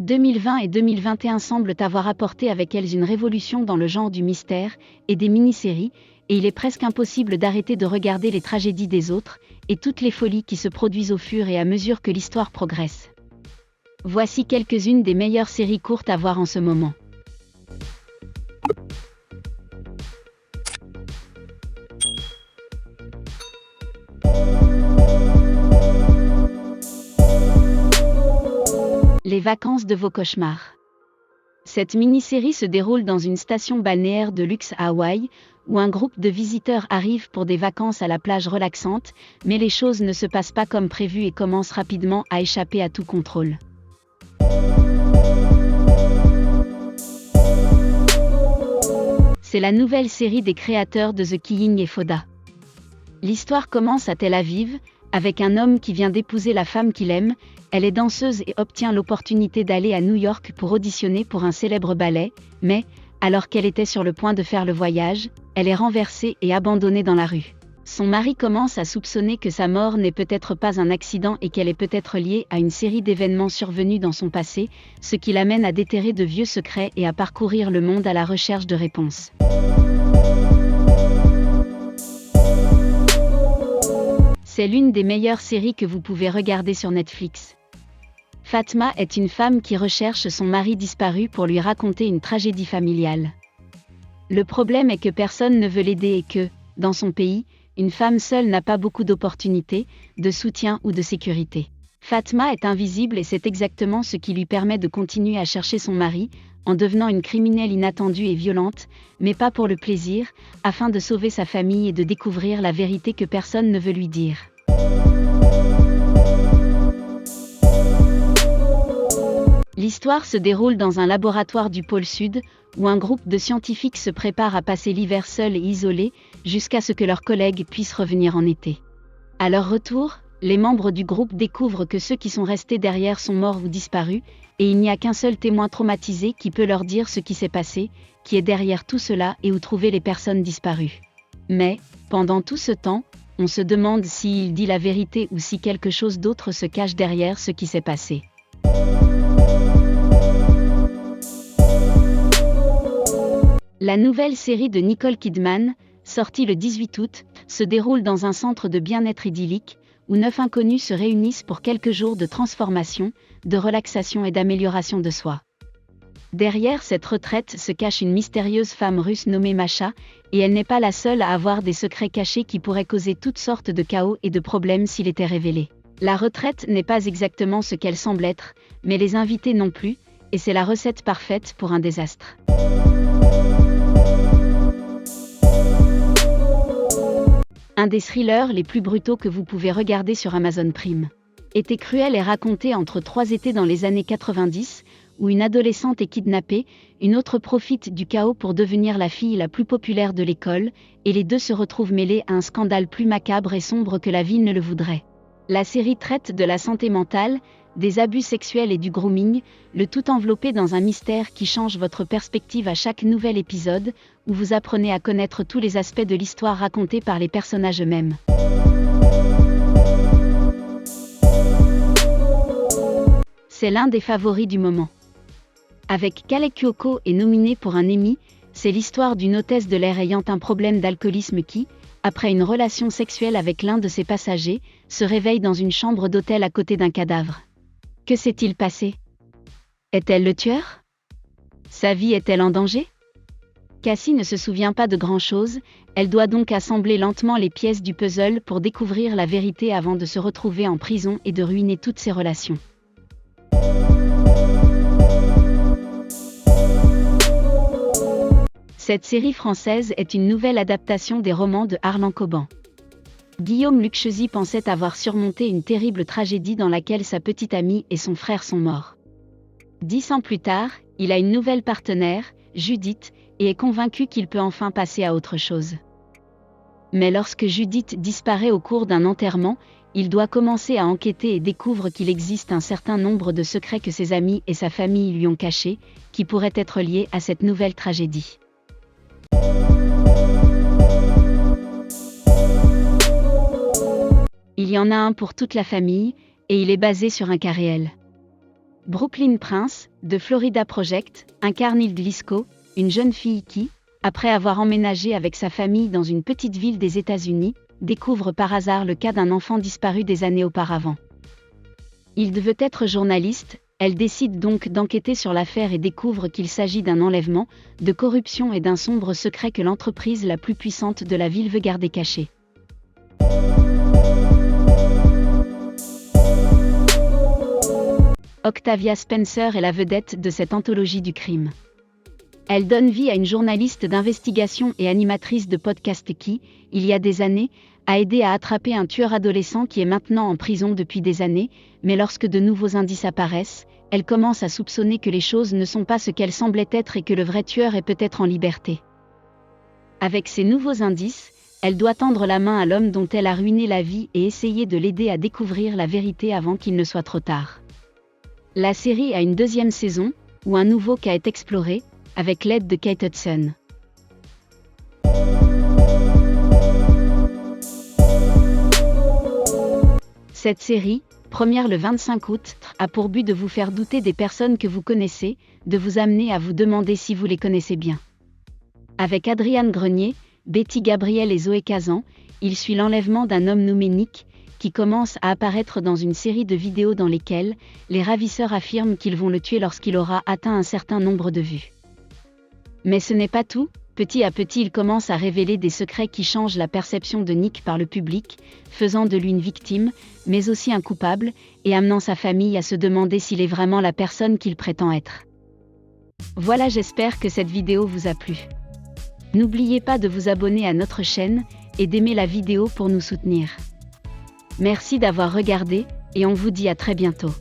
2020 et 2021 semblent avoir apporté avec elles une révolution dans le genre du mystère et des mini-séries, et il est presque impossible d'arrêter de regarder les tragédies des autres, et toutes les folies qui se produisent au fur et à mesure que l'histoire progresse. Voici quelques-unes des meilleures séries courtes à voir en ce moment. Les vacances de vos cauchemars. Cette mini-série se déroule dans une station balnéaire de luxe à Hawaï, où un groupe de visiteurs arrive pour des vacances à la plage relaxante, mais les choses ne se passent pas comme prévu et commencent rapidement à échapper à tout contrôle. C'est la nouvelle série des créateurs de The Killing et Foda. L'histoire commence à Tel Aviv, avec un homme qui vient d'épouser la femme qu'il aime. Elle est danseuse et obtient l'opportunité d'aller à New York pour auditionner pour un célèbre ballet, mais, alors qu'elle était sur le point de faire le voyage, elle est renversée et abandonnée dans la rue. Son mari commence à soupçonner que sa mort n'est peut-être pas un accident et qu'elle est peut-être liée à une série d'événements survenus dans son passé, ce qui l'amène à déterrer de vieux secrets et à parcourir le monde à la recherche de réponses. C'est l'une des meilleures séries que vous pouvez regarder sur Netflix. Fatma est une femme qui recherche son mari disparu pour lui raconter une tragédie familiale. Le problème est que personne ne veut l'aider et que, dans son pays, une femme seule n'a pas beaucoup d'opportunités, de soutien ou de sécurité. Fatma est invisible et c'est exactement ce qui lui permet de continuer à chercher son mari, en devenant une criminelle inattendue et violente, mais pas pour le plaisir, afin de sauver sa famille et de découvrir la vérité que personne ne veut lui dire. L'histoire se déroule dans un laboratoire du pôle Sud, où un groupe de scientifiques se prépare à passer l'hiver seul et isolé, jusqu'à ce que leurs collègues puissent revenir en été. À leur retour, les membres du groupe découvrent que ceux qui sont restés derrière sont morts ou disparus, et il n'y a qu'un seul témoin traumatisé qui peut leur dire ce qui s'est passé, qui est derrière tout cela et où trouver les personnes disparues. Mais, pendant tout ce temps, on se demande s'il dit la vérité ou si quelque chose d'autre se cache derrière ce qui s'est passé. La nouvelle série de Nicole Kidman, sortie le 18 août, se déroule dans un centre de bien-être idyllique, où 9 inconnus se réunissent pour quelques jours de transformation, de relaxation et d'amélioration de soi. Derrière cette retraite se cache une mystérieuse femme russe nommée Masha, et elle n'est pas la seule à avoir des secrets cachés qui pourraient causer toutes sortes de chaos et de problèmes s'il était révélé. La retraite n'est pas exactement ce qu'elle semble être, mais les invités non plus, et c'est la recette parfaite pour un désastre. Un des thrillers les plus brutaux que vous pouvez regarder sur Amazon Prime. Été cruel est raconté entre 3 étés dans les années 90, où une adolescente est kidnappée, une autre profite du chaos pour devenir la fille la plus populaire de l'école, et les deux se retrouvent mêlés à un scandale plus macabre et sombre que la vie ne le voudrait. La série traite de la santé mentale, des abus sexuels et du grooming, le tout enveloppé dans un mystère qui change votre perspective à chaque nouvel épisode, où vous apprenez à connaître tous les aspects de l'histoire racontée par les personnages eux-mêmes. C'est l'un des favoris du moment. Avec Kaley Cuoco et nominé pour un Emmy, c'est l'histoire d'une hôtesse de l'air ayant un problème d'alcoolisme qui, après une relation sexuelle avec l'un de ses passagers, se réveille dans une chambre d'hôtel à côté d'un cadavre. Que s'est-il passé? Est-elle le tueur? Sa vie est-elle en danger? Cassie ne se souvient pas de grand-chose, elle doit donc assembler lentement les pièces du puzzle pour découvrir la vérité avant de se retrouver en prison et de ruiner toutes ses relations. Cette série française est une nouvelle adaptation des romans de Harlan Coben. Guillaume Luchesi pensait avoir surmonté une terrible tragédie dans laquelle sa petite amie et son frère sont morts. 10 ans plus tard, il a une nouvelle partenaire, Judith, et est convaincu qu'il peut enfin passer à autre chose. Mais lorsque Judith disparaît au cours d'un enterrement, il doit commencer à enquêter et découvre qu'il existe un certain nombre de secrets que ses amis et sa famille lui ont cachés, qui pourraient être liés à cette nouvelle tragédie. Il y en a un pour toute la famille, et il est basé sur un cas réel. Brooklyn Prince, de Florida Project, incarne Hilde Liskau, une jeune fille qui, après avoir emménagé avec sa famille dans une petite ville des États-Unis, découvre par hasard le cas d'un enfant disparu des années auparavant. Hilde veut être journaliste, elle décide donc d'enquêter sur l'affaire et découvre qu'il s'agit d'un enlèvement, de corruption et d'un sombre secret que l'entreprise la plus puissante de la ville veut garder caché. Octavia Spencer est la vedette de cette anthologie du crime. Elle donne vie à une journaliste d'investigation et animatrice de podcast qui, il y a des années, a aidé à attraper un tueur adolescent qui est maintenant en prison depuis des années, mais lorsque de nouveaux indices apparaissent, elle commence à soupçonner que les choses ne sont pas ce qu'elles semblaient être et que le vrai tueur est peut-être en liberté. Avec ces nouveaux indices, elle doit tendre la main à l'homme dont elle a ruiné la vie et essayer de l'aider à découvrir la vérité avant qu'il ne soit trop tard. La série a une deuxième saison, où un nouveau cas est exploré, avec l'aide de Kate Hudson. Cette série, première le 25 août, a pour but de vous faire douter des personnes que vous connaissez, de vous amener à vous demander si vous les connaissez bien. Avec Adriane Grenier, Betty Gabriel et Zoé Kazan, il suit l'enlèvement d'un homme nommé Nick, qui commence à apparaître dans une série de vidéos dans lesquelles les ravisseurs affirment qu'ils vont le tuer lorsqu'il aura atteint un certain nombre de vues. Mais ce n'est pas tout, petit à petit il commence à révéler des secrets qui changent la perception de Nick par le public, faisant de lui une victime, mais aussi un coupable, et amenant sa famille à se demander s'il est vraiment la personne qu'il prétend être. Voilà, j'espère que cette vidéo vous a plu. N'oubliez pas de vous abonner à notre chaîne, et d'aimer la vidéo pour nous soutenir. Merci d'avoir regardé, et on vous dit à très bientôt.